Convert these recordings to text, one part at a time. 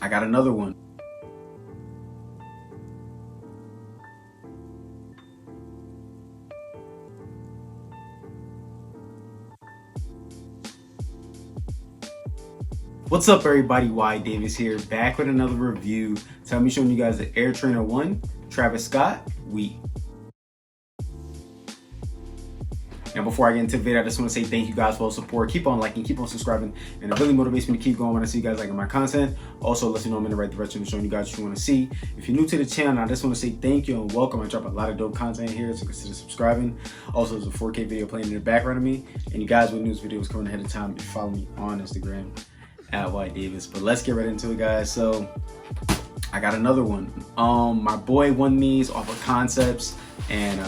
I got another one. What's up everybody, Y Davis here, back with another review. So I'm showing you guys the Air Trainer 1, Travis Scott, Wheat. Now before I get into the video, I just want to say thank you guys for all the support. Keep on liking, keep on subscribing, and it really motivates me to keep going when I see you guys liking my content. Also lets me know I'm in the right direction and showing you guys what you want to see. If you're new to the channel, I just want to say thank you and welcome. I drop a lot of dope content here, so consider subscribing. Also, there's a 4K video playing in the background of me, and you guys with news videos coming ahead of time, if you follow me on Instagram at Y Davis. But let's get right into it, guys. So I got another one. My boy won these off of Concepts, and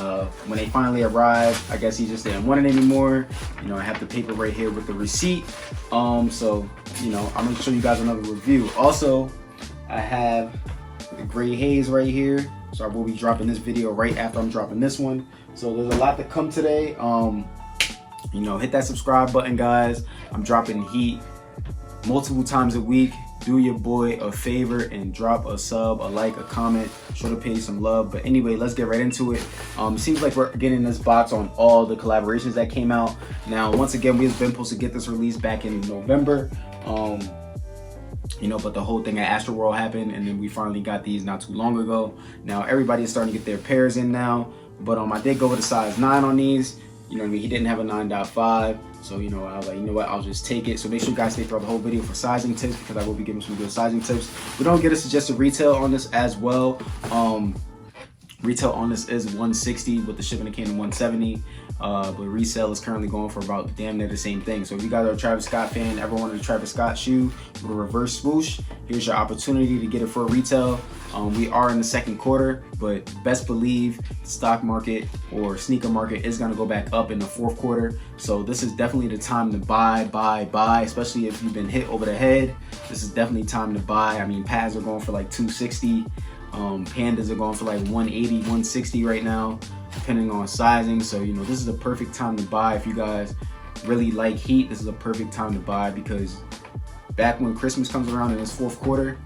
when they finally arrived, I guess he just didn't want it anymore. You know, I have the paper right here with the receipt. So you know, I'm gonna show you guys another review. Also, I have the gray haze right here, so I will be dropping this video right after I'm dropping this one. So there's a lot to come today. You know, hit that subscribe button, guys. I'm dropping heat multiple times a week. Do your boy a favor and drop a sub, a like, a comment, show the page some love. But anyway, let's get right into it. Seems like we're getting this box on all the collaborations that came out. Now, once again, we've been supposed to get this released back in November. You know, but the whole thing at Astroworld happened, and then we finally got these not too long ago. Now everybody is starting to get their pairs in now, but I did go with a size 9 on these. You know what I mean? He didn't have a 9.5. So, you know, I was like, you know what, I'll just take it. So make sure you guys stay throughout the whole video for sizing tips, because I will be giving some good sizing tips. We don't get a suggested retail on this as well. Retail on this is $160 with the shipping to Canada $170. But resale is currently going for about damn near the same thing. So if you guys are a Travis Scott fan, ever wanted a Travis Scott shoe with a reverse swoosh, here's your opportunity to get it for retail. We are in the second quarter, but best believe the stock market or sneaker market is gonna go back up in the fourth quarter. So this is definitely the time to buy, especially if you've been hit over the head. This is definitely time to buy. I mean, pads are going for like $260. Pandas are going for like $180, $160 right now, depending on sizing. So, you know, this is a perfect time to buy. If you guys really like heat, this is a perfect time to buy, because back when Christmas comes around in this fourth quarter,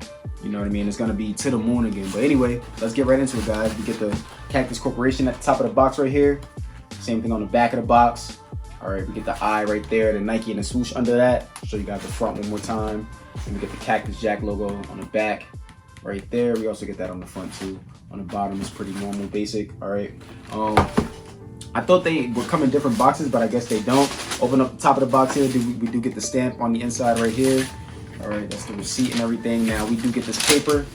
you know what I mean, it's gonna be to the moon again. But anyway, let's get right into it, guys. We get the Cactus Corporation at the top of the box right here. Same thing on the back of the box. All right, we get the eye right there, the Nike and the swoosh under that. Show you guys the front one more time. And we get the Cactus Jack logo on the back right there. We also get that on the front too. On the bottom is pretty normal, basic. All right. I thought they would come in different boxes, but I guess they don't. Open up the top of the box here. We do get the stamp on the inside right here. All right, that's the receipt and everything. Now we do get this paper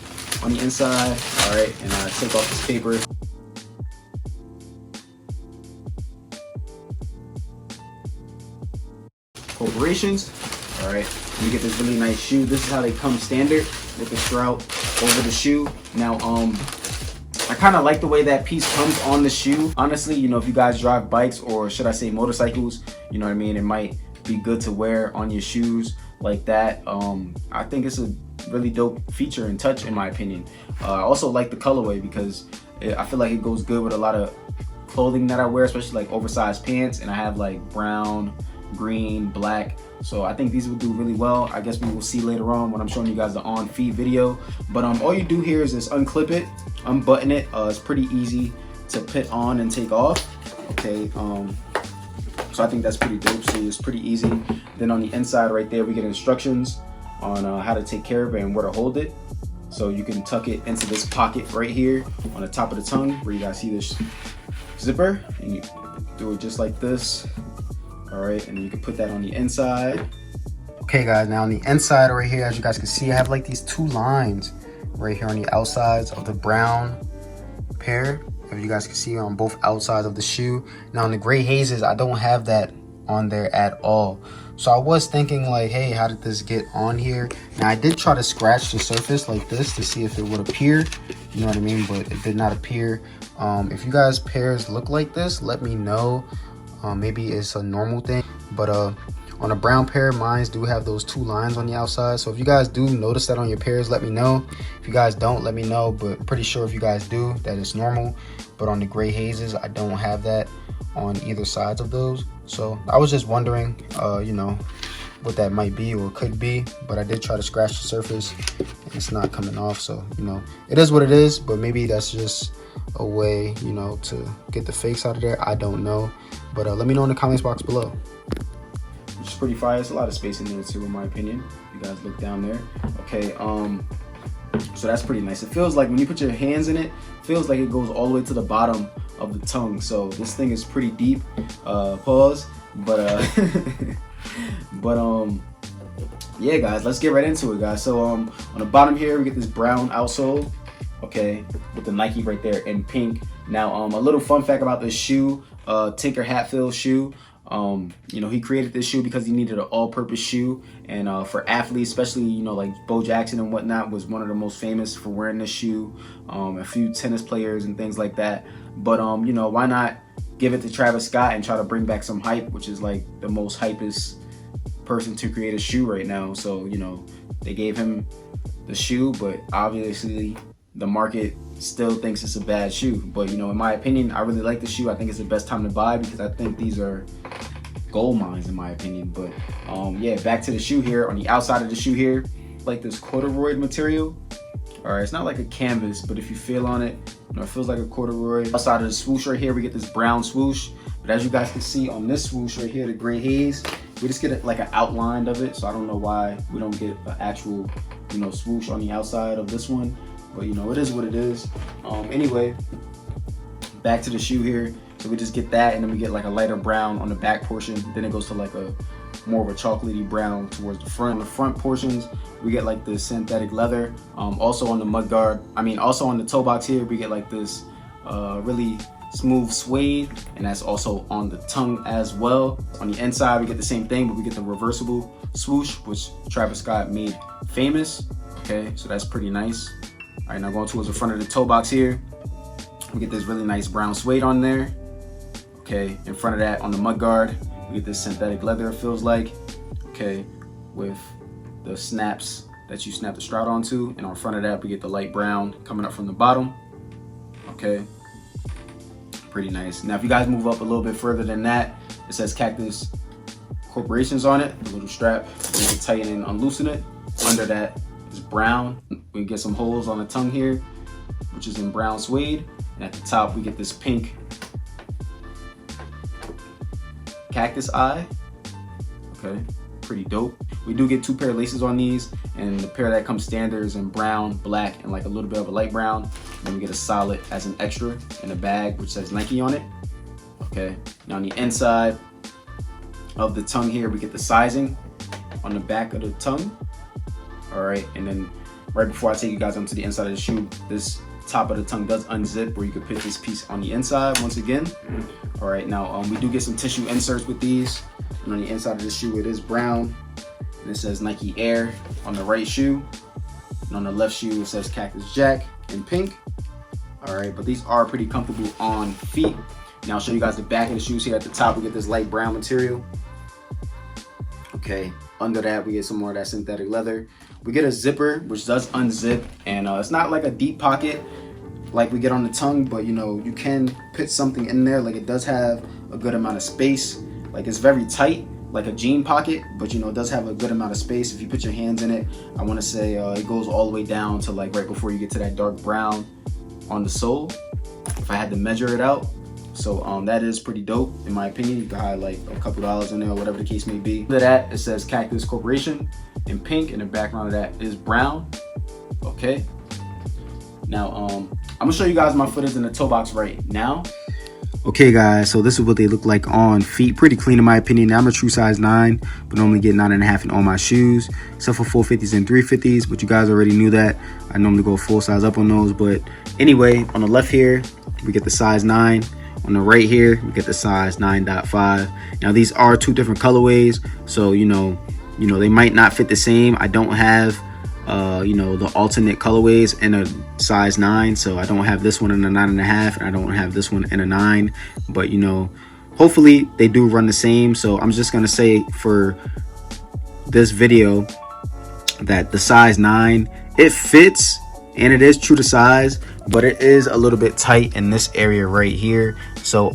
on the inside. All right, and I take off this paper. Corporations. All right, you get this really nice shoe. This is how they come standard with the strout over the shoe. Now, I kind of like the way that piece comes on the shoe. Honestly, you know, if you guys drive bikes, or should I say motorcycles, you know what I mean, it might be good to wear on your shoes like that. I think it's a really dope feature and touch, in my opinion. I also like the colorway, because I feel like it goes good with a lot of clothing that I wear, especially like oversized pants, and I have like brown, green, black. So I think these will do really well. I guess we will see later on when I'm showing you guys the on feet video. But all you do here is just unclip it, unbutton it. It's pretty easy to put on and take off. Okay, so I think that's pretty dope. See, it's pretty easy. Then on the inside right there, we get instructions on how to take care of it and where to hold it. So you can tuck it into this pocket right here on the top of the tongue, where you guys see this zipper, and you do it just like this. All right, and you can put that on the inside. Okay guys, now on the inside right here, as you guys can see, I have like these 2 lines right here on the outsides of the brown pair. If you guys can see on both outsides of the shoe. Now on the gray hazes, I don't have that on there at all. So I was thinking like, hey, how did this get on here? Now I did try to scratch the surface like this to see if it would appear, you know what I mean, but it did not appear. If you guys pairs look like this, let me know. Maybe it's a normal thing, but on a brown pair, mine do have those 2 lines on the outside. So if you guys do notice that on your pairs, let me know. If you guys don't, let me know, but I'm pretty sure if you guys do, that it's normal. But on the gray hazes, I don't have that on either sides of those. So I was just wondering, you know, what that might be or could be, but I did try to scratch the surface and it's not coming off. So, you know, it is what it is, but maybe that's just a way, you know, to get the fakes out of there. I don't know, but let me know in the comments box below. Which is pretty fire. It's a lot of space in there too, in my opinion. You guys look down there. Okay, so that's pretty nice. It feels like when you put your hands in it, it feels like it goes all the way to the bottom of the tongue. So this thing is pretty deep. Pause. But yeah, guys, let's get right into it, guys. So on the bottom here, we get this brown outsole, okay, with the Nike right there in pink. Now, a little fun fact about this shoe, Tinker Hatfield shoe. You know, he created this shoe because he needed an all-purpose shoe, and for athletes, especially, you know, like Bo Jackson and whatnot, was one of the most famous for wearing this shoe. A few tennis players and things like that. But you know, why not give it to Travis Scott and try to bring back some hype, which is like the most hypest person to create a shoe right now. So, you know, they gave him the shoe, but obviously the market still thinks it's a bad shoe. But, you know, in my opinion, I really like the shoe. I think it's the best time to buy because I think these are gold mines in my opinion. But yeah, back to the shoe here. On the outside of the shoe here, like this corduroy material. All right, it's not like a canvas, but if you feel on it, you know, it feels like a corduroy. Outside of the swoosh right here, we get this brown swoosh. But as you guys can see on this swoosh right here, the gray haze, we just get like an outline of it. So I don't know why we don't get an actual, you know, swoosh on the outside of this one. But, you know, it is what it is. Anyway, back to the shoe here. So we just get that, and then we get like a lighter brown on the back portion. Then it goes to like a more of a chocolatey brown towards the front. On the front portions, we get like this synthetic leather. Also on the mud guard, also on the toe box here, we get like this really smooth suede, and that's also on the tongue as well. On the inside, we get the same thing, but we get the reversible swoosh, which Travis Scott made famous. Okay, so that's pretty nice. All right, now going towards the front of the toe box here, we get this really nice brown suede on there. Okay, in front of that, on the mud guard, we get this synthetic leather, it feels like. Okay, with the snaps that you snap the strap onto, and on front of that, we get the light brown coming up from the bottom. Okay, pretty nice. Now, if you guys move up a little bit further than that, it says Cactus Corporations on it, the little strap. You can tighten and unloosen it. Under that is brown. We get some holes on the tongue here, which is in brown suede. And at the top, we get this pink cactus eye. Okay, pretty dope. We do get 2 pair of laces on these, and the pair that comes standard is in brown, black, and like a little bit of a light brown. And then we get a solid as an extra in a bag, which says Nike on it. Okay, now on the inside of the tongue here, we get the sizing on the back of the tongue. All right, and then right before I take you guys onto the inside of the shoe, this top of the tongue does unzip where you could put this piece on the inside once again. All right, now we do get some tissue inserts with these, and on the inside of the shoe it is brown, and it says Nike Air on the right shoe, and on the left shoe it says Cactus Jack in pink. All right, but these are pretty comfortable on feet. Now I'll show you guys the back of the shoes. Here at the top we get this light brown material. Okay, under that we get some more of that synthetic leather. We get a zipper, which does unzip, and it's not like a deep pocket like we get on the tongue, but you know, you can put something in there. Like, it does have a good amount of space. Like, it's very tight, like a jean pocket, but you know, it does have a good amount of space. If you put your hands in it, I want to say it goes all the way down to like right before you get to that dark brown on the sole, if I had to measure it out. So that is pretty dope in my opinion. You can hide like a couple dollars in there or whatever the case may be. Under that, it says Cactus Corporation in pink, and the background of that is brown. Okay, now I'm gonna show you guys my footers in the toe box right now. Okay guys, so this is what they look like on feet. Pretty clean in my opinion. Now, I'm a true size 9, but normally get 9.5 in all my shoes, except for 450s and 350s, but you guys already knew that. I normally go full size up on those. But anyway, on the left here, we get the size 9. On the right here, we get the size 9.5. Now, these are 2 different colorways, so you know, they might not fit the same. I don't have the alternate colorways in a size 9, so I don't have this one in a 9.5, and I don't have this one in a 9, but you know, hopefully they do run the same. So I'm just gonna say for this video that the size 9, it fits and it is true to size, but it is a little bit tight in this area right here. So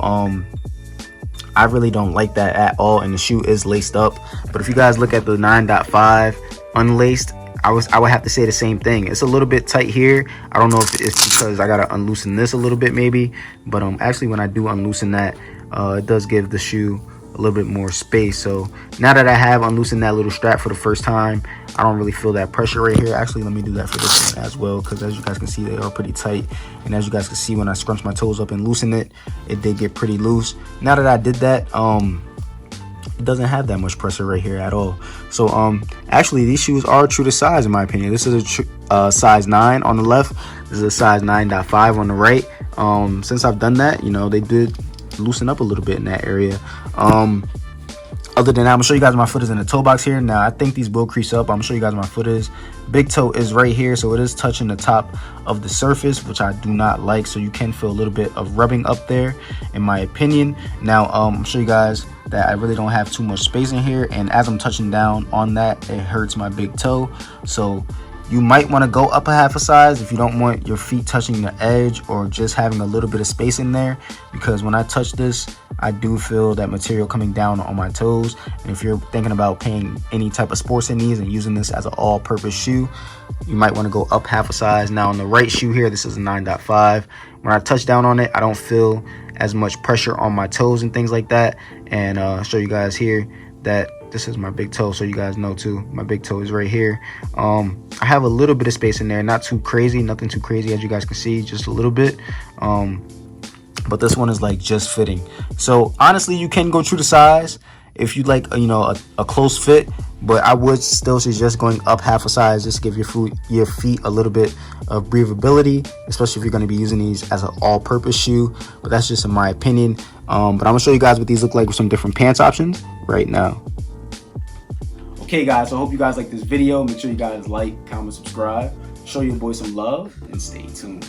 I really don't like that at all, and the shoe is laced up. But if you guys look at the 9.5 unlaced, I would have to say the same thing. It's a little bit tight here. I don't know if it's because I gotta unloosen this a little bit maybe, but actually when I do unloosen that, it does give the shoe a little bit more space. So now that I have unloosened that little strap for the first time, I don't really feel that pressure right here. Actually, let me do that for this one as well, because as you guys can see, they are pretty tight. And as you guys can see, when I scrunch my toes up and loosen it, it did get pretty loose. Now that I did that, it doesn't have that much pressure right here at all. So actually these shoes are true to size in my opinion. This is a size 9 on the left, this is a size 9.5 on the right. Since I've done that, you know, they did loosen up a little bit in that area. Other than that, I'm gonna show you guys my foot is in the toe box here. Now I think these will crease up. I'm gonna show you guys my foot is. Big toe is right here, so it is touching the top of the surface, which I do not like. So you can feel a little bit of rubbing up there in my opinion. Now I'm show you guys that I really don't have too much space in here, and as I'm touching down on that, it hurts my big toe. So you might want to go up a half a size if you don't want your feet touching the edge or just having a little bit of space in there, because when I touch this, I do feel that material coming down on my toes. And if you're thinking about playing any type of sports in these and using this as an all-purpose shoe, you might want to go up half a size. Now on the right shoe here, this is a 9.5. When I touch down on it, I don't feel as much pressure on my toes and things like that. And I'll show you guys here that this is my big toe, so you guys know too, my big toe is right here. I have a little bit of space in there, not too crazy, nothing too crazy, as you guys can see, just a little bit. But this one is like just fitting. So honestly, you can go true to size if you like, you know, a close fit, but I would still suggest going up half a size just to give your feet a little bit of breathability, especially if you're going to be using these as an all-purpose shoe. But that's just in my opinion. But I'm gonna show you guys what these look like with some different pants options right now. Okay guys, so I hope you guys like this video. Make sure you guys like, comment, subscribe, show your boy some love, and stay tuned.